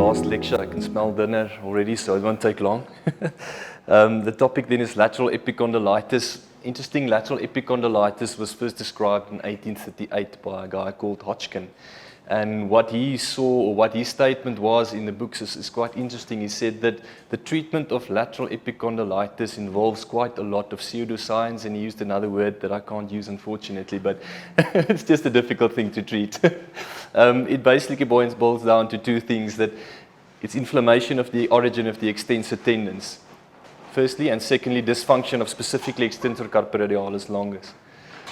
last lecture. I can smell dinner already, so it won't take long. The topic then is lateral epicondylitis. Interesting, lateral epicondylitis was first described in 1838 by a guy called Hodgkin. And what he saw, or what his statement was in the books is quite interesting. He said that the treatment of lateral epicondylitis involves quite a lot of pseudoscience, and he used another word that I can't use, unfortunately, but it's just a difficult thing to treat. It basically boils down to two things: that it's inflammation of the origin of the extensor tendons, firstly, and secondly, dysfunction of specifically extensor carpi radialis longus.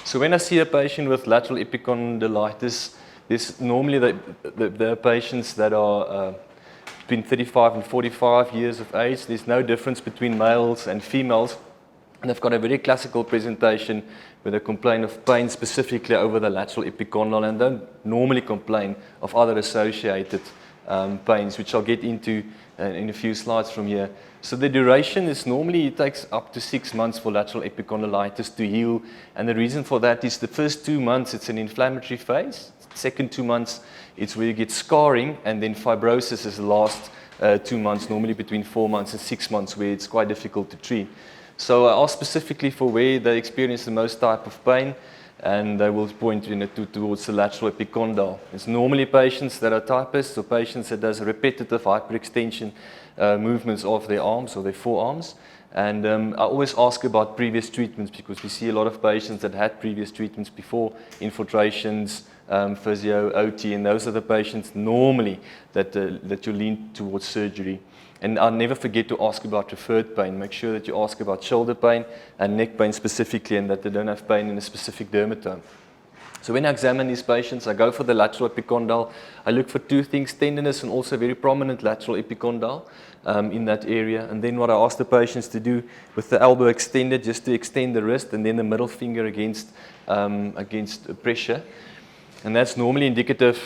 So when I see a patient with lateral epicondylitis, there's normally the patients that are between 35 and 45 years of age. There's no difference between males and females. And they've got a very classical presentation where they complain of pain specifically over the lateral epicondyle and don't normally complain of other associated pains, which I'll get into in a few slides from here. So the duration is normally, it takes up to 6 months for lateral epicondylitis to heal. And the reason for that is the first 2 months, it's an inflammatory phase. Second 2 months, it's where you get scarring, and then fibrosis is the last 2 months, normally between 4 months and 6 months, where it's quite difficult to treat. So I asked specifically for where they experience the most type of pain, and they will point towards the lateral epicondyle. It's normally patients that are typists or patients that does repetitive hyperextension movements of their arms or their forearms. And I always ask about previous treatments, because we see a lot of patients that had previous treatments before, infiltrations, physio, OT, and those are the patients normally that you lean towards surgery. And I'll never forget to ask about referred pain. Make sure that you ask about shoulder pain and neck pain specifically, and that they don't have pain in a specific dermatome. So when I examine these patients, I go for the lateral epicondyle. I look for two things: tenderness and also very prominent lateral epicondyle in that area. And then what I ask the patients to do with the elbow extended, just to extend the wrist, and then the middle finger against pressure. And that's normally indicative,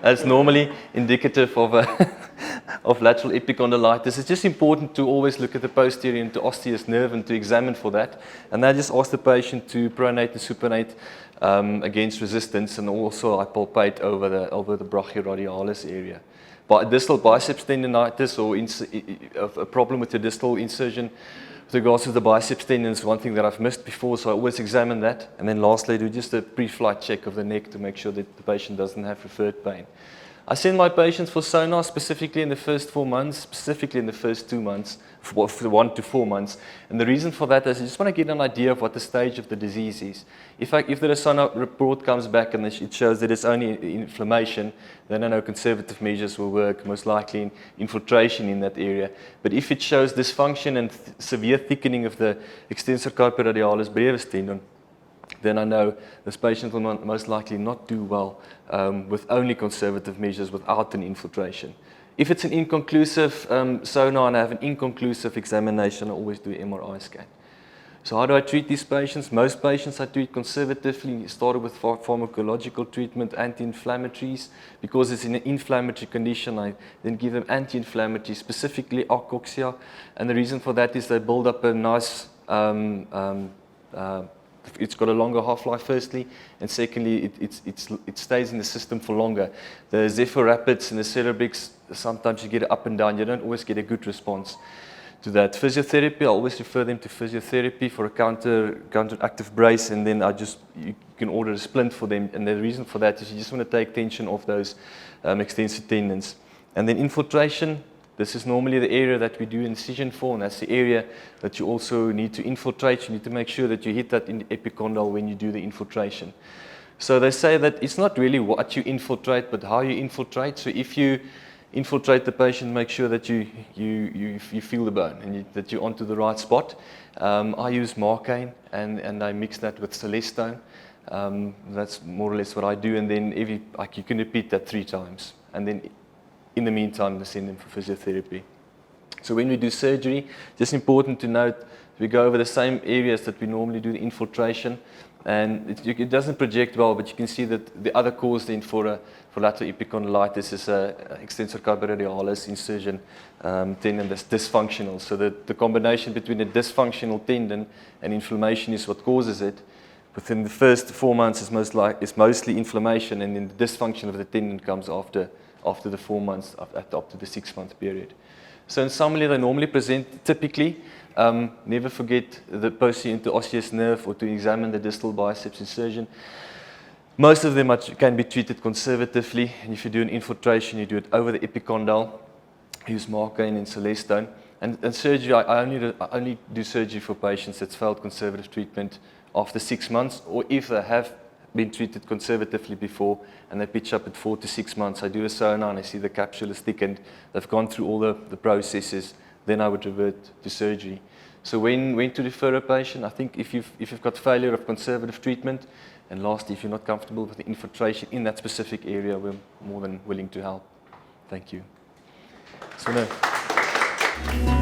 that's normally indicative of lateral epicondylitis. It's just important to always look at the posterior interosseous nerve and to examine for that. And I just ask the patient to pronate and supinate against resistance, and also I palpate over the brachioradialis area. But distal biceps tendinitis, or a problem with the distal insertion with regards to the biceps tendon, is one thing that I've missed before, so I always examine that. And then lastly, I do just a pre-flight check of the neck to make sure that the patient doesn't have referred pain. I send my patients for sonar specifically in the first 4 months, specifically in the first 2 months, 1 to 4 months. And the reason for that is I just want to get an idea of what the stage of the disease is. If the sonar report comes back and it shows that it's only inflammation, then I know conservative measures will work, most likely in infiltration in that area. But if it shows dysfunction and severe thickening of the extensor carpi radialis brevis tendon, then I know this patient will most likely not do well with only conservative measures without an infiltration. If it's an inconclusive sonar and I have an inconclusive examination, I always do an MRI scan. So how do I treat these patients? Most patients I treat conservatively. Started with pharmacological treatment, anti-inflammatories. Because it's in an inflammatory condition, I then give them anti-inflammatories, specifically Acoxia. And the reason for that is they build up a nice it's got a longer half-life, firstly, and secondly, it stays in the system for longer. The Zephyrapids and the Cerebrix, sometimes you get it up and down. You don't always get a good response to that. Physiotherapy, I always refer them to physiotherapy for a counteractive brace, and then you can order a splint for them. And the reason for that is you just want to take tension off those extensor tendons. And then infiltration. This is normally the area that we do incision for, and that's the area that you also need to infiltrate. You need to make sure that you hit that in the epicondyle when you do the infiltration. So they say that it's not really what you infiltrate, but how you infiltrate. So if you infiltrate the patient, make sure that you feel the bone and that you're onto the right spot. I use Marcaine, and I mix that with Celestone. That's more or less what I do, and then you can repeat that 3 times. And then in the meantime, we send them for physiotherapy. So when we do surgery, just important to note, we go over the same areas that we normally do the infiltration, and it doesn't project well, but you can see that the other cause then for lateral epicondylitis is extensor carpi radialis insertion tendon that's dysfunctional. So the combination between the dysfunctional tendon and inflammation is what causes it. Within the first 4 months, it's mostly inflammation, and then the dysfunction of the tendon comes after after the 4 months, up to the 6-month period. So in summary, they normally present typically. Never forget the posterior interosseous nerve or to examine the distal biceps incision. Most of them can be treated conservatively, and if you do an infiltration, you do it over the epicondyle. Use Marcaine and Celestone. And surgery, I only do surgery for patients that's failed conservative treatment after 6 months, or if they have been treated conservatively before and they pitch up at 4 to 6 months. I do a sonar and I see the capsule is thickened. They've gone through all the processes. Then I would revert to surgery. So when to refer a patient? I think if you've got failure of conservative treatment, and lastly, if you're not comfortable with the infiltration in that specific area, we're more than willing to help. Thank you. So now.